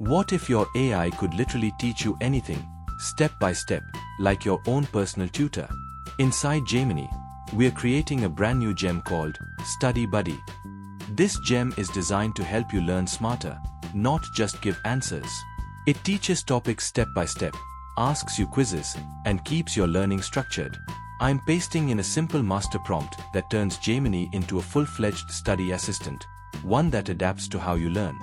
What if your AI could literally teach you anything, step by step, like your own personal tutor? Inside Gemini, we're creating a brand new gem called Study Buddy. This gem is designed to help you learn smarter, not just give answers. It teaches topics step by step, asks you quizzes, and keeps your learning structured. I'm pasting in a simple master prompt that turns Gemini into a full-fledged study assistant, one that adapts to how you learn.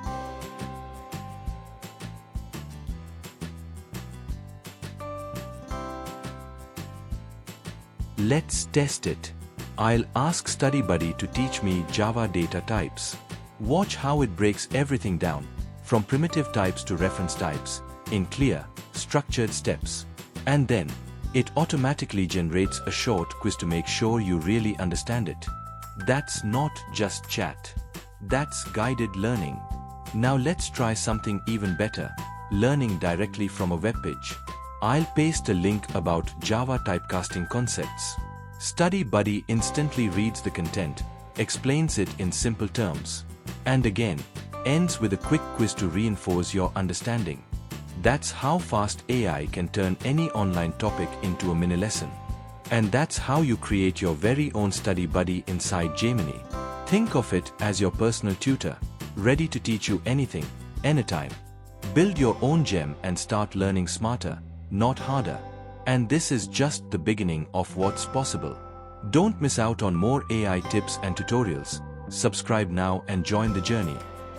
Let's test it. I'll ask Study Buddy to teach me Java data types. Watch how it breaks everything down, from primitive types to reference types, in clear, structured steps. And then, it automatically generates a short quiz to make sure you really understand it. That's not just chat. That's guided learning. Now let's try something even better, learning directly from a web page. I'll paste a link about Java typecasting concepts. Study Buddy instantly reads the content, explains it in simple terms, and again, ends with a quick quiz to reinforce your understanding. That's how fast AI can turn any online topic into a mini lesson. And that's how you create your very own Study Buddy inside Gemini. Think of it as your personal tutor, ready to teach you anything, anytime. Build your own gem and start learning smarter, not harder. And this is just the beginning of what's possible. Don't miss out on more AI tips and tutorials. Subscribe now and join the journey.